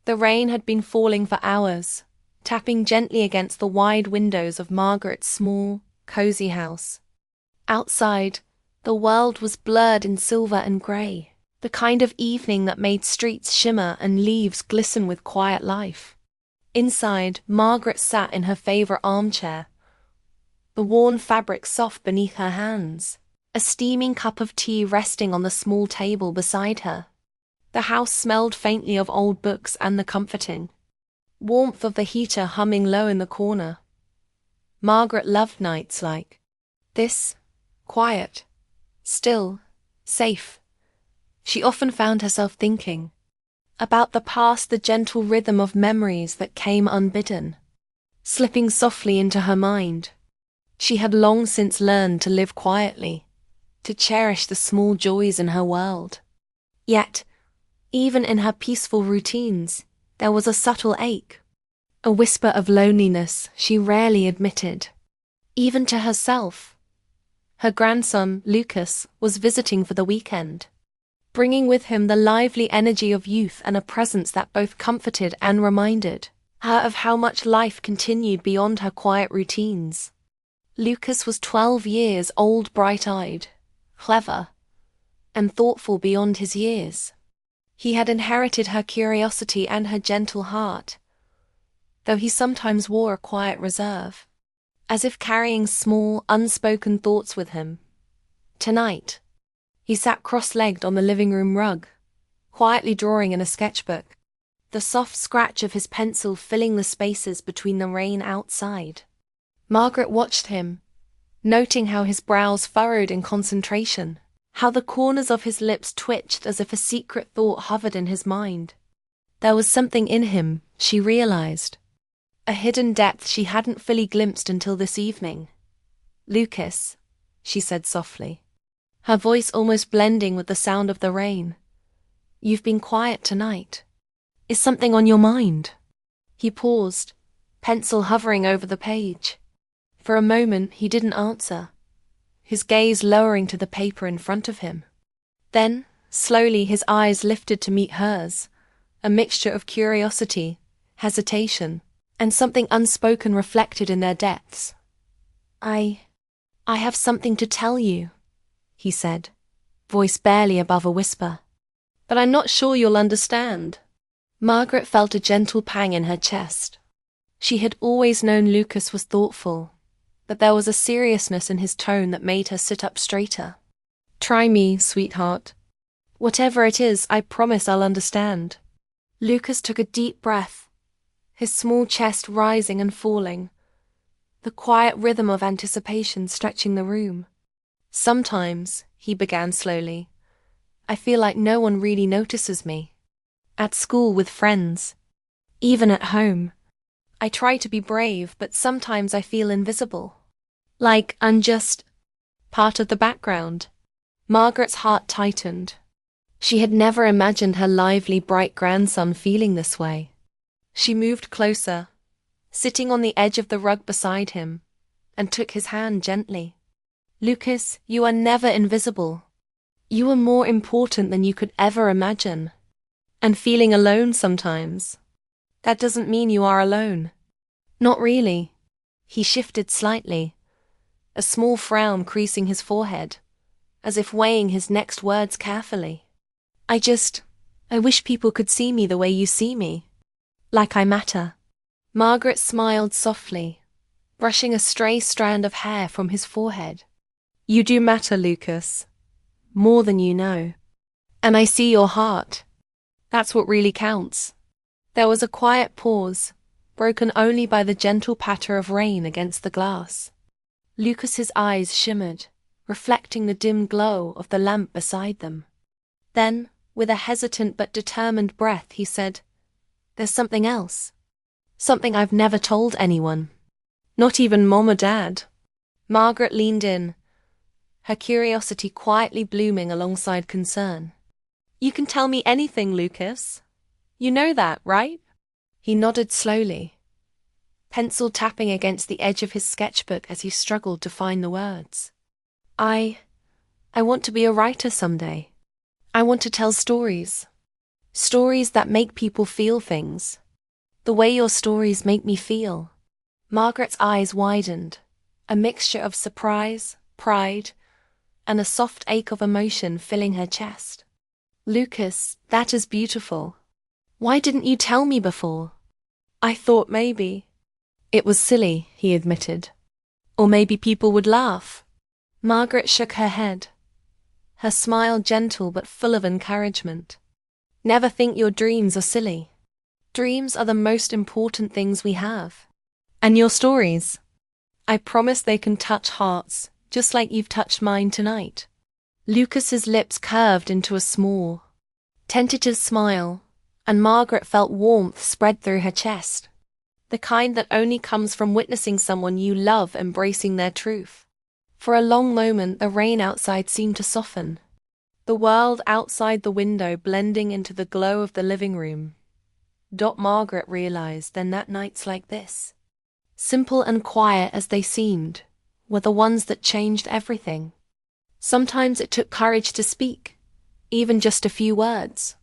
The rain had been falling for hours, tapping gently against the wide windows of Margaret's small, cozy house. Outside, the world was blurred in silver and grey, the kind of evening that made streets shimmer and leaves glisten with quiet life. Inside, Margaret sat in her favourite armchair, the worn fabric soft beneath her hands, a steaming cup of tea resting on the small table beside her. The house smelled faintly of old books and the comforting warmth of the heater humming low in the corner. Margaret loved nights like this, quiet, still, safe. She often found herself thinking about the past, the gentle rhythm of memories that came unbidden, slipping softly into her mind. She had long since learned to live quietly, to cherish the small joys in her world. Yet, even in her peaceful routines, there was a subtle ache, a whisper of loneliness she rarely admitted, even to herself. Her grandson, Lucas, was visiting for the weekend, bringing with him the lively energy of youth and a presence that both comforted and reminded her of how much life continued beyond her quiet routines. Lucas was 12 years old, bright-eyed, clever, and thoughtful beyond his years. He had inherited her curiosity and her gentle heart, though he sometimes wore a quiet reserve, as if carrying small, unspoken thoughts with him. Tonight, he sat cross-legged on the living room rug, quietly drawing in a sketchbook, the soft scratch of his pencil filling the spaces between the rain outside. Margaret watched him, noting how his brows furrowed in concentration, how the corners of his lips twitched as if a secret thought hovered in his mind. There was something in him, she realized, a hidden depth she hadn't fully glimpsed until this evening. "Lucas," she said softly, her voice almost blending with the sound of the rain. "You've been quiet tonight. Is something on your mind?" He paused, pencil hovering over the page. For a moment he didn't answer, his gaze lowering to the paper in front of him. Then, slowly his eyes lifted to meet hers, a mixture of curiosity, hesitation, and something unspoken reflected in their depths. I have something to tell you," he said, voice barely above a whisper. "But I'm not sure you'll understand." Margaret felt a gentle pang in her chest. She had always known Lucas was thoughtful, but there was a seriousness in his tone that made her sit up straighter. "Try me, sweetheart. Whatever it is, I promise I'll understand." Lucas took a deep breath, his small chest rising and falling, the quiet rhythm of anticipation stretching the room. "Sometimes," he began slowly, "I feel like no one really notices me. At school, with friends, even at home. I try to be brave, but sometimes I feel invisible. Like I'm just part of the background." Margaret's heart tightened. She had never imagined her lively, bright grandson feeling this way. She moved closer, sitting on the edge of the rug beside him, and took his hand gently. "Lucas, you are never invisible. You are more important than you could ever imagine. And feeling alone sometimes, that doesn't mean you are alone." "Not really." He shifted slightly, a small frown creasing his forehead, as if weighing his next words carefully. I wish people could see me the way you see me. Like I matter." Margaret smiled softly, brushing a stray strand of hair from his forehead. "You do matter, Lucas. More than you know. And I see your heart. That's what really counts." There was a quiet pause, broken only by the gentle patter of rain against the glass. Lucas's eyes shimmered, reflecting the dim glow of the lamp beside them. Then, with a hesitant but determined breath, he said, "There's something else. Something I've never told anyone. Not even Mom or Dad." Margaret leaned in, her curiosity quietly blooming alongside concern. "You can tell me anything, Lucas. You know that, right?" He nodded slowly, pencil tapping against the edge of his sketchbook as he struggled to find the words. I want to be a writer someday. I want to tell stories. Stories that make people feel things. The way your stories make me feel. Margaret's eyes widened, a mixture of surprise, pride, and a soft ache of emotion filling her chest. Lucas, that is beautiful. Why didn't you tell me before? I thought maybe. It was silly, he admitted. Or maybe people would laugh. Margaret shook her head, her smile gentle but full of encouragement. Never think your dreams are silly. Dreams are the most important things we have. And your stories? I promise they can touch hearts, just like you've touched mine tonight. Lucas's lips curved into a small, tentative smile, and Margaret felt warmth spread through her chest. The kind that only comes from witnessing someone you love embracing their truth. For a long moment, the rain outside seemed to soften, the world outside the window blending into the glow of the living room. Margaret realized then that nights like this, simple and quiet as they seemed, were the ones that changed everything. Sometimes it took courage to speak, even just a few words.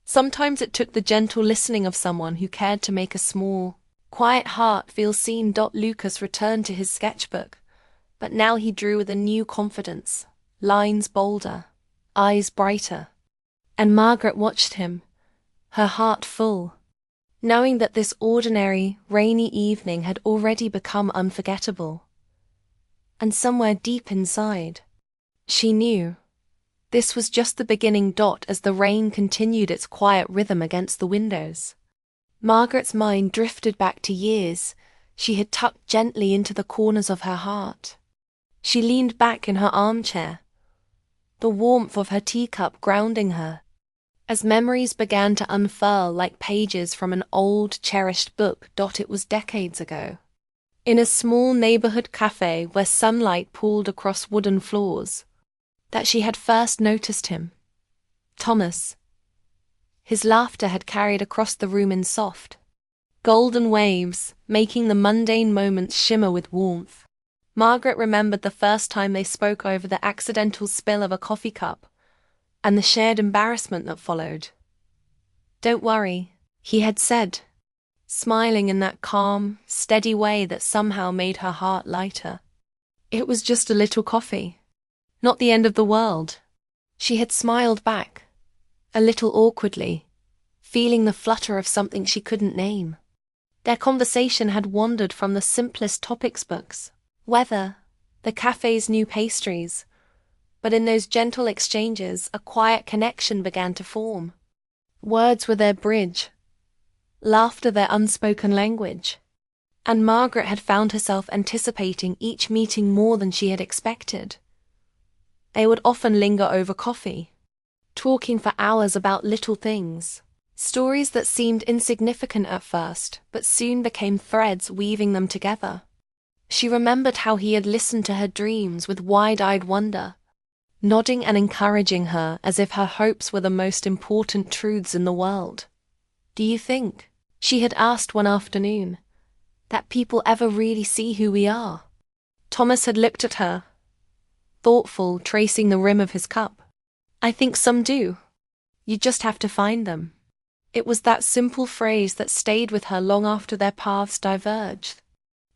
Sometimes it took the gentle listening of someone who cared to make a small, quiet heart feel seen. Lucas returned to his sketchbook, but now he drew with a new confidence, lines bolder, eyes brighter. And Margaret watched him, her heart full, knowing that this ordinary, rainy evening had already become unforgettable. And somewhere deep inside, she knew this was just the beginning. As the rain continued its quiet rhythm against the windows, Margaret's mind drifted back to years she had tucked gently into the corners of her heart. She leaned back in her armchair, the warmth of her teacup grounding her, as memories began to unfurl like pages from an old, cherished book. It was decades ago, in a small neighborhood cafe where sunlight pooled across wooden floors, that she had first noticed him. Thomas. His laughter had carried across the room in soft, golden waves, making the mundane moments shimmer with warmth. Margaret remembered the first time they spoke over the accidental spill of a coffee cup, and the shared embarrassment that followed. Don't worry, he had said, smiling in that calm, steady way that somehow made her heart lighter. It was just a little coffee. Not the end of the world. She had smiled back, a little awkwardly, feeling the flutter of something she couldn't name. Their conversation had wandered from the simplest topics books, weather, the cafe's new pastries, but in those gentle exchanges a quiet connection began to form. Words were their bridge, laughter their unspoken language, and Margaret had found herself anticipating each meeting more than she had expected. They would often linger over coffee, talking for hours about little things, stories that seemed insignificant at first, but soon became threads weaving them together. She remembered how he had listened to her dreams with wide-eyed wonder, nodding and encouraging her as if her hopes were the most important truths in the world. Do you think, she had asked one afternoon, that people ever really see who we are? Thomas had looked at her, thoughtful, tracing the rim of his cup. I think some do. You just have to find them. It was that simple phrase that stayed with her long after their paths diverged.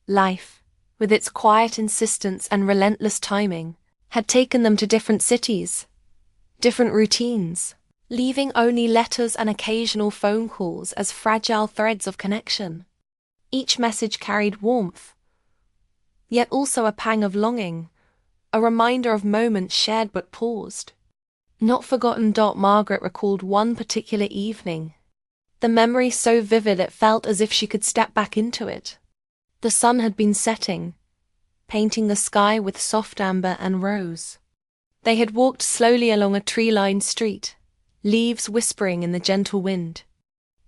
Life, with its quiet insistence and relentless timing, had taken them to different cities, different routines, leaving only letters and occasional phone calls as fragile threads of connection. Each message carried warmth, yet also a pang of longing, a reminder of moments shared but paused. Not forgotten. Margaret recalled one particular evening, the memory so vivid it felt as if she could step back into it. The sun had been setting, painting the sky with soft amber and rose. They had walked slowly along a tree-lined street, leaves whispering in the gentle wind.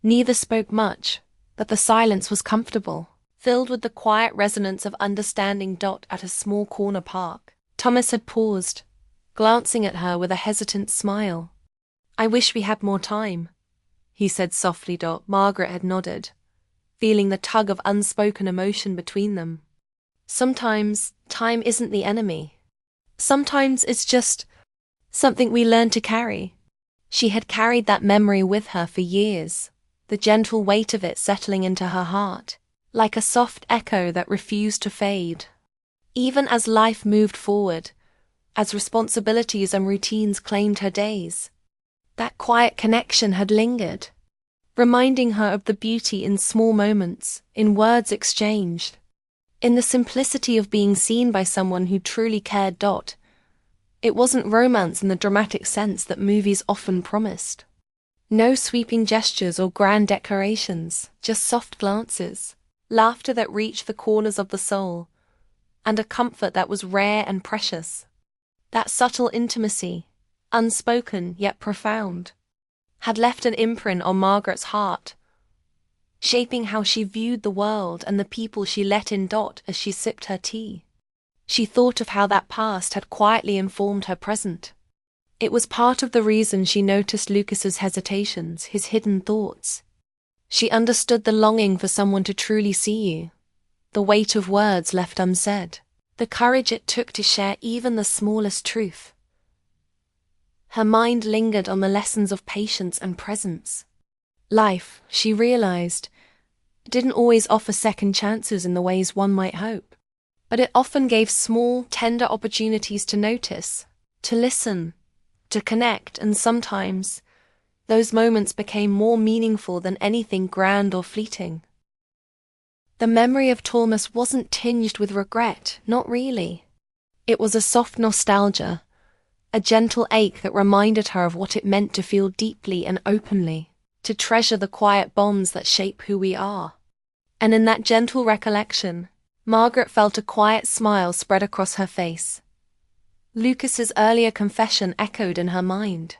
Neither spoke much, but the silence was comfortable, filled with the quiet resonance of understanding. At a small corner park, Thomas had paused, glancing at her with a hesitant smile. I wish we had more time, he said softly. Margaret had nodded, feeling the tug of unspoken emotion between them. Sometimes time isn't the enemy. Sometimes it's just something we learn to carry. She had carried that memory with her for years, the gentle weight of it settling into her heart, like a soft echo that refused to fade. Even as life moved forward, as responsibilities and routines claimed her days, that quiet connection had lingered, reminding her of the beauty in small moments, in words exchanged, in the simplicity of being seen by someone who truly cared. It wasn't romance in the dramatic sense that movies often promised. No sweeping gestures or grand declarations, just soft glances, laughter that reached the corners of the soul, and a comfort that was rare and precious. That subtle intimacy, unspoken yet profound, had left an imprint on Margaret's heart, shaping how she viewed the world and the people she let in. As she sipped her tea, she thought of how that past had quietly informed her present. It was part of the reason she noticed Lucas's hesitations, his hidden thoughts. She understood the longing for someone to truly see you, the weight of words left unsaid, the courage it took to share even the smallest truth. Her mind lingered on the lessons of patience and presence. Life, she realized, didn't always offer second chances in the ways one might hope, but it often gave small, tender opportunities to notice, to listen, to connect, and sometimes those moments became more meaningful than anything grand or fleeting. The memory of Thomas wasn't tinged with regret, not really. It was a soft nostalgia, a gentle ache that reminded her of what it meant to feel deeply and openly, to treasure the quiet bonds that shape who we are. And in that gentle recollection, Margaret felt a quiet smile spread across her face. Lucas's earlier confession echoed in her mind.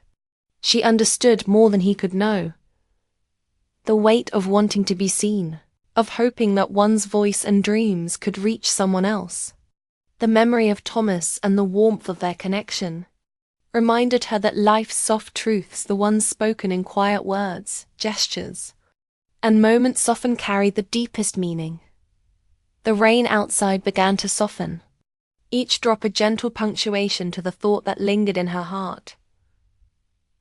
She understood more than he could know. The weight of wanting to be seen, of hoping that one's voice and dreams could reach someone else. The memory of Thomas and the warmth of their connection reminded her that life's soft truths, the ones spoken in quiet words, gestures, and moments, often carried the deepest meaning. The rain outside began to soften, each drop a gentle punctuation to the thought that lingered in her heart.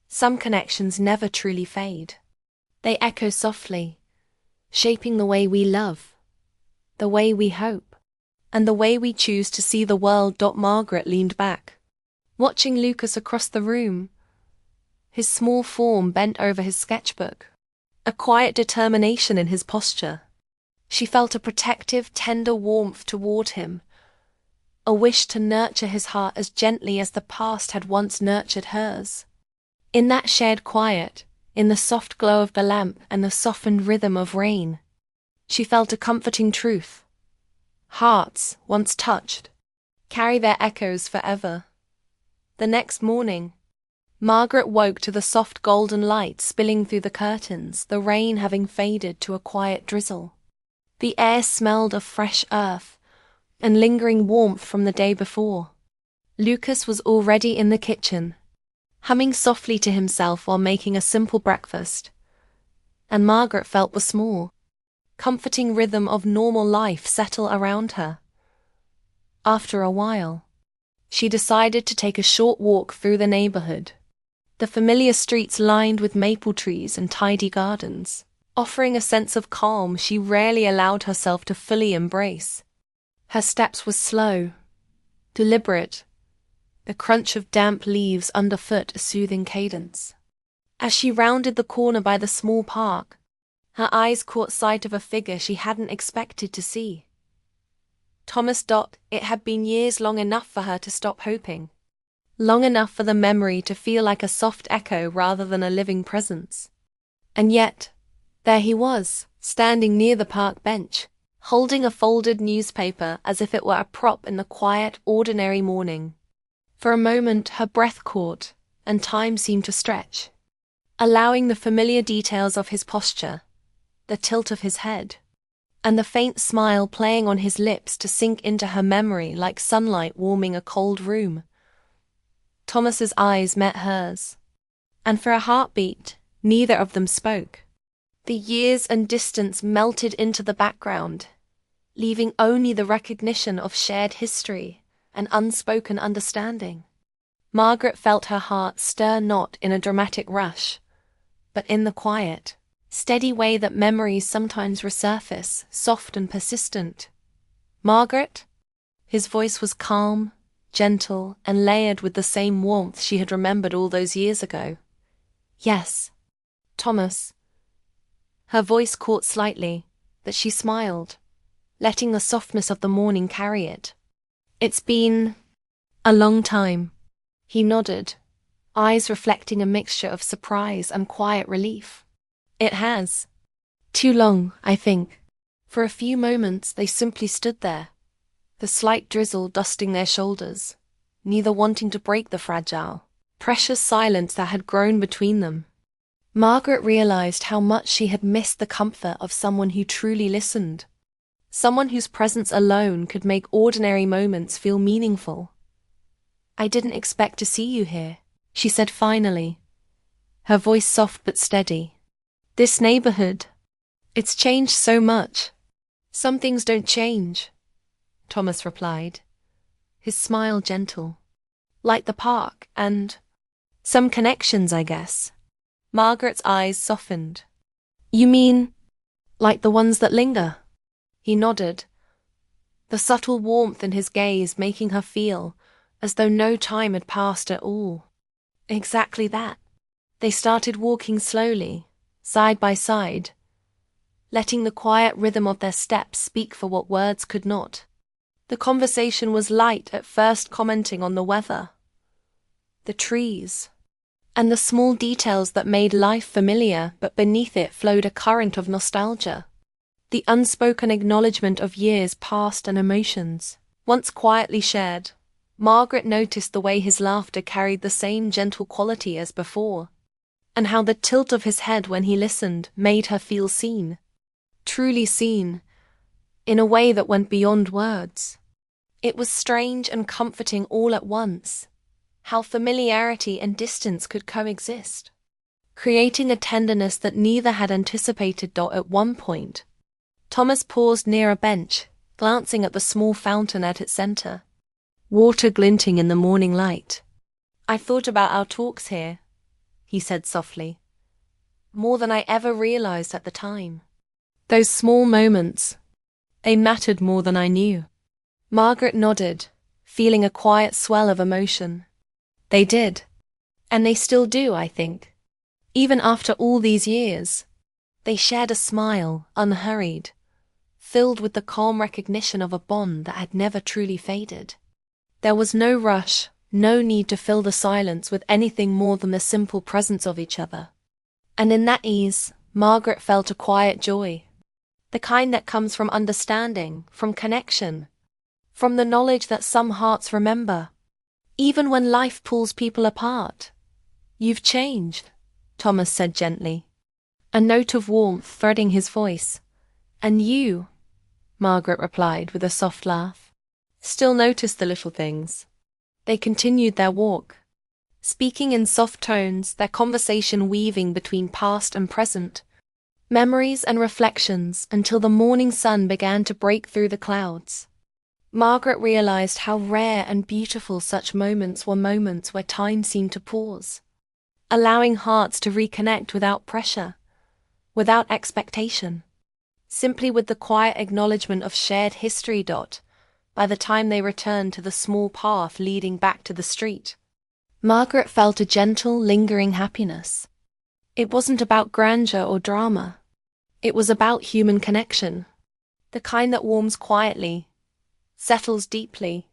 Some connections never truly fade. They echo softly, shaping the way we love, the way we hope, and the way we choose to see the world. Margaret leaned back, watching Lucas across the room, his small form bent over his sketchbook, a quiet determination in his posture. She felt a protective, tender warmth toward him, a wish to nurture his heart as gently as the past had once nurtured hers. In that shared quiet, in the soft glow of the lamp and the softened rhythm of rain, she felt a comforting truth. Hearts, once touched, carry their echoes forever. The next morning, Margaret woke to the soft golden light spilling through the curtains, the rain having faded to a quiet drizzle. The air smelled of fresh earth and lingering warmth from the day before. Lucas was already in the kitchen, humming softly to himself while making a simple breakfast, and Margaret felt the small, comforting rhythm of normal life settle around her. After a while, she decided to take a short walk through the neighborhood, the familiar streets lined with maple trees and tidy gardens, offering a sense of calm she rarely allowed herself to fully embrace. Her steps were slow, deliberate, the crunch of damp leaves underfoot a soothing cadence. As she rounded the corner by the small park, her eyes caught sight of a figure she hadn't expected to see. Thomas. It had been years, long enough for her to stop hoping, long enough for the memory to feel like a soft echo rather than a living presence. And yet, there he was, standing near the park bench, holding a folded newspaper as if it were a prop in the quiet, ordinary morning. For a moment her breath caught, and time seemed to stretch, allowing the familiar details of his posture, the tilt of his head, and the faint smile playing on his lips to sink into her memory like sunlight warming a cold room. Thomas's eyes met hers, and for a heartbeat, neither of them spoke. The years and distance melted into the background, leaving only the recognition of shared history and unspoken understanding. Margaret felt her heart stir not in a dramatic rush, but in the quiet, steady way that memories sometimes resurface, soft and persistent. "Margaret?" His voice was calm, gentle, and layered with the same warmth she had remembered all those years ago. "Yes, Thomas." Her voice caught slightly, but she smiled, letting the softness of the morning carry it. "It's been a long time." He nodded, eyes reflecting a mixture of surprise and quiet relief. "It has. Too long, I think." For a few moments they simply stood there, the slight drizzle dusting their shoulders, neither wanting to break the fragile, precious silence that had grown between them. Margaret realized how much she had missed the comfort of someone who truly listened, someone whose presence alone could make ordinary moments feel meaningful. "I didn't expect to see you here," she said finally, her voice soft but steady. "This neighborhood, it's changed so much." "Some things don't change," Thomas replied, his smile gentle. "Like the park and some connections, I guess." Margaret's eyes softened. "You mean, like the ones that linger?" He nodded, the subtle warmth in his gaze making her feel as though no time had passed at all. "Exactly that." They started walking slowly, side by side, letting the quiet rhythm of their steps speak for what words could not. The conversation was light at first, commenting on the weather, the trees, and the small details that made life familiar, but beneath it flowed a current of nostalgia, the unspoken acknowledgement of years past and emotions, once quietly shared. Margaret noticed the way his laughter carried the same gentle quality as before, and how the tilt of his head when he listened made her feel seen, truly seen, in a way that went beyond words. It was strange and comforting all at once, how familiarity and distance could coexist, creating a tenderness that neither had anticipated. At one point, Thomas paused near a bench, glancing at the small fountain at its center, water glinting in the morning light. "I thought about our talks here," he said softly, "more than I ever realized at the time. Those small moments, they mattered more than I knew." Margaret nodded, feeling a quiet swell of emotion. "They did, and they still do, I think. Even after all these years." They shared a smile, unhurried, filled with the calm recognition of a bond that had never truly faded. There was no rush, no need to fill the silence with anything more than the simple presence of each other. And in that ease, Margaret felt a quiet joy, the kind that comes from understanding, from connection, from the knowledge that some hearts remember, even when life pulls people apart. "You've changed," Thomas said gently, a note of warmth threading his voice. "And you," Margaret replied with a soft laugh, "still notice the little things." They continued their walk, speaking in soft tones, their conversation weaving between past and present, memories and reflections, until the morning sun began to break through the clouds. Margaret realized how rare and beautiful such moments were, moments where time seemed to pause, allowing hearts to reconnect without pressure, without expectation, simply with the quiet acknowledgement of shared history. By the time they returned to the small path leading back to the street, Margaret felt a gentle, lingering happiness. It wasn't about grandeur or drama. It was about human connection, the kind that warms quietly, settles deeply,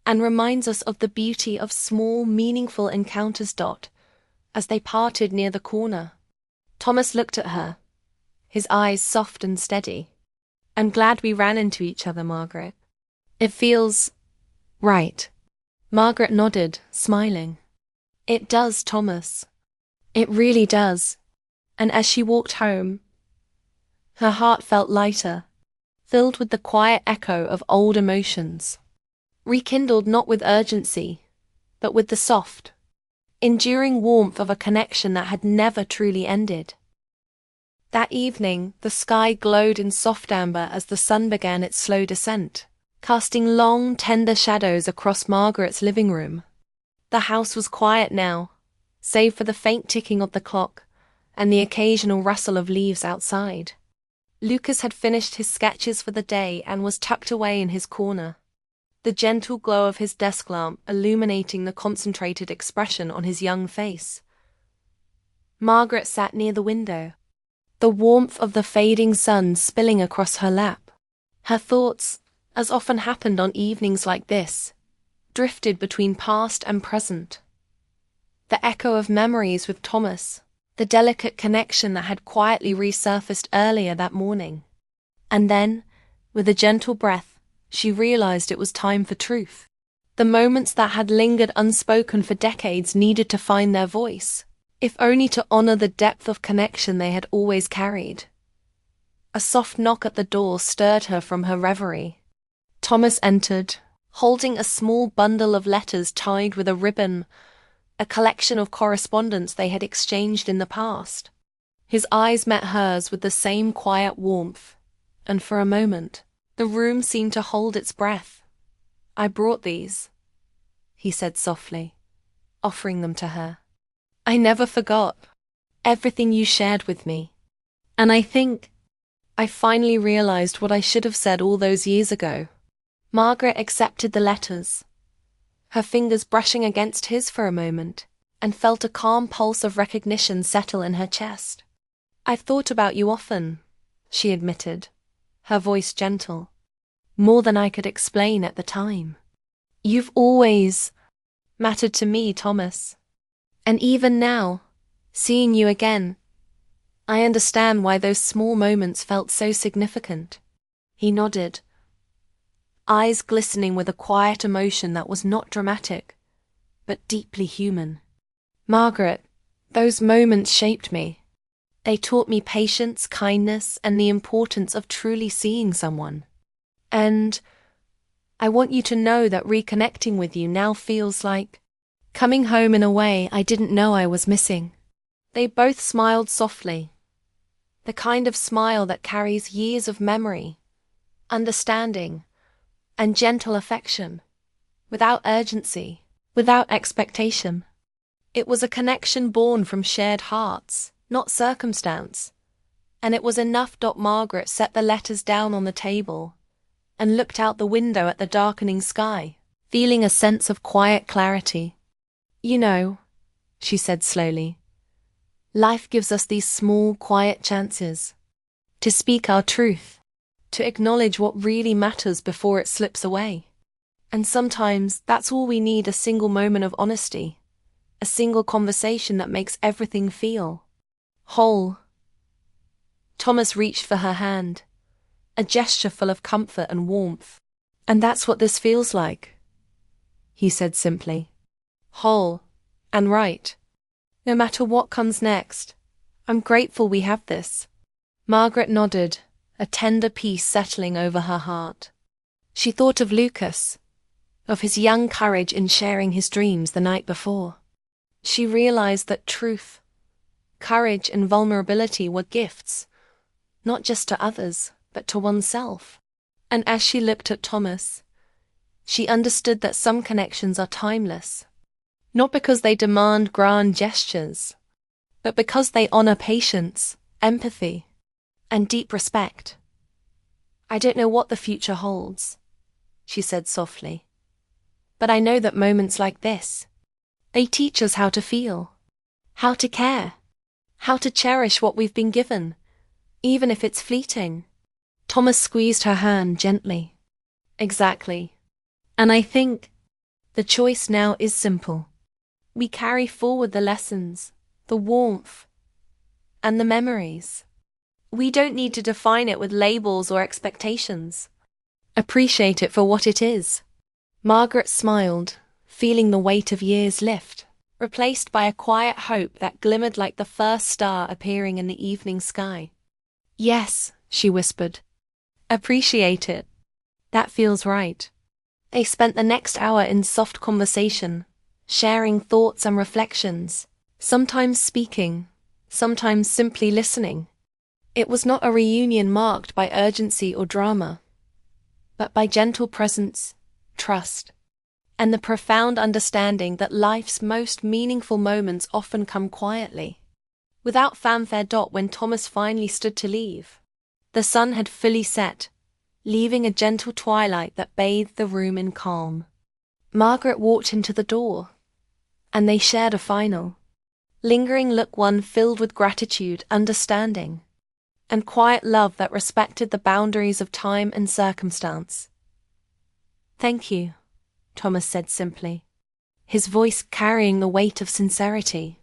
and reminds us of the beauty of small, meaningful encounters. As they parted near the corner, Thomas looked at her, his eyes soft and steady. "I'm glad we ran into each other, Margaret. It feels right." Margaret nodded, smiling. "It does, Thomas. It really does." And as she walked home, her heart felt lighter, filled with the quiet echo of old emotions, rekindled not with urgency, but with the soft, enduring warmth of a connection that had never truly ended. That evening, the sky glowed in soft amber as the sun began its slow descent, casting long, tender shadows across Margaret's living room. The house was quiet now, save for the faint ticking of the clock and the occasional rustle of leaves outside. Lucas had finished his sketches for the day and was tucked away in his corner, the gentle glow of his desk lamp illuminating the concentrated expression on his young face. Margaret sat near the window, the warmth of the fading sun spilling across her lap. Her thoughts, as often happened on evenings like this, drifted between past and present. The echo of memories with Thomas, the delicate connection that had quietly resurfaced earlier that morning. And then, with a gentle breath, she realized it was time for truth. The moments that had lingered unspoken for decades needed to find their voice, if only to honor the depth of connection they had always carried. A soft knock at the door stirred her from her reverie. Thomas entered, holding a small bundle of letters tied with a ribbon, a collection of correspondence they had exchanged in the past. His eyes met hers with the same quiet warmth, and for a moment, the room seemed to hold its breath. "I brought these," he said softly, offering them to her. "I never forgot everything you shared with me. And I think I finally realized what I should have said all those years ago." Margaret accepted the letters, her fingers brushing against his for a moment, and felt a calm pulse of recognition settle in her chest. "I've thought about you often," she admitted, her voice gentle. "More than I could explain at the time. You've always mattered to me, Thomas. And even now, seeing you again, I understand why those small moments felt so significant." He nodded, eyes glistening with a quiet emotion that was not dramatic, but deeply human. "Margaret, those moments shaped me. They taught me patience, kindness, and the importance of truly seeing someone. And I want you to know that reconnecting with you now feels like coming home in a way I didn't know I was missing." They both smiled softly, the kind of smile that carries years of memory, understanding, and gentle affection, without urgency, without expectation. It was a connection born from shared hearts, not circumstance, and it was enough. Margaret set the letters down on the table and looked out the window at the darkening sky, feeling a sense of quiet clarity. "You know," she said slowly, "life gives us these small, quiet chances to speak our truth, to acknowledge what really matters before it slips away. And sometimes that's all we need, a single moment of honesty, a single conversation that makes everything feel whole." Thomas reached for her hand, a gesture full of comfort and warmth. "And that's what this feels like," he said simply. "Whole and right. No matter what comes next, I'm grateful we have this." Margaret nodded, a tender peace settling over her heart. She thought of Lucas, of his young courage in sharing his dreams the night before. She realized that truth, courage, and vulnerability were gifts, not just to others, but to oneself. And as she looked at Thomas, she understood that some connections are timeless, not because they demand grand gestures, but because they honor patience, empathy, and deep respect. "I don't know what the future holds," she said softly, "but I know that moments like this, they teach us how to feel, how to care, how to cherish what we've been given, even if it's fleeting." Thomas squeezed her hand gently. "Exactly. And I think the choice now is simple. We carry forward the lessons, the warmth, and the memories. We don't need to define it with labels or expectations. Appreciate it for what it is." Margaret smiled, feeling the weight of years lift, replaced by a quiet hope that glimmered like the first star appearing in the evening sky. "Yes," she whispered. "Appreciate it. That feels right." They spent the next hour in soft conversation, sharing thoughts and reflections, sometimes speaking, sometimes simply listening. It was not a reunion marked by urgency or drama, but by gentle presence, trust, and the profound understanding that life's most meaningful moments often come quietly. Without fanfare. When Thomas finally stood to leave, the sun had fully set, leaving a gentle twilight that bathed the room in calm. Margaret walked into the door, and they shared a final, lingering look, one filled with gratitude, understanding, and quiet love that respected the boundaries of time and circumstance. "Thank you," Thomas said simply, his voice carrying the weight of sincerity.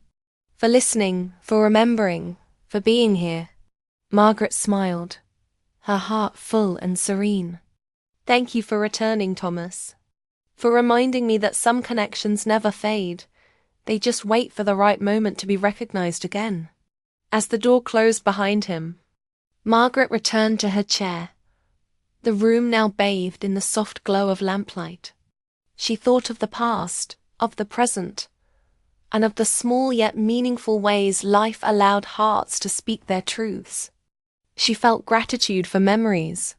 "For listening, for remembering, for being here." Margaret smiled, her heart full and serene. "Thank you for returning, Thomas. For reminding me that some connections never fade. They just wait for the right moment to be recognized again." As the door closed behind him, Margaret returned to her chair, the room now bathed in the soft glow of lamplight. She thought of the past, of the present, and of the small yet meaningful ways life allowed hearts to speak their truths. She felt gratitude for memories,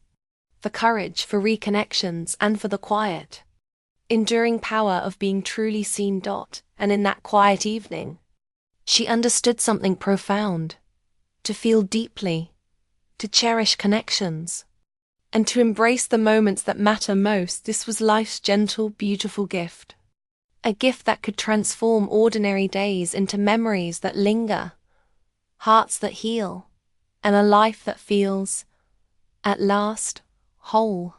for courage, for reconnections, and for the quiet, enduring power of being truly seen. And in that quiet evening, she understood something profound: to feel deeply, to cherish connections, and to embrace the moments that matter most. This was life's gentle, beautiful gift. A gift that could transform ordinary days into memories that linger, hearts that heal, and a life that feels, at last, whole.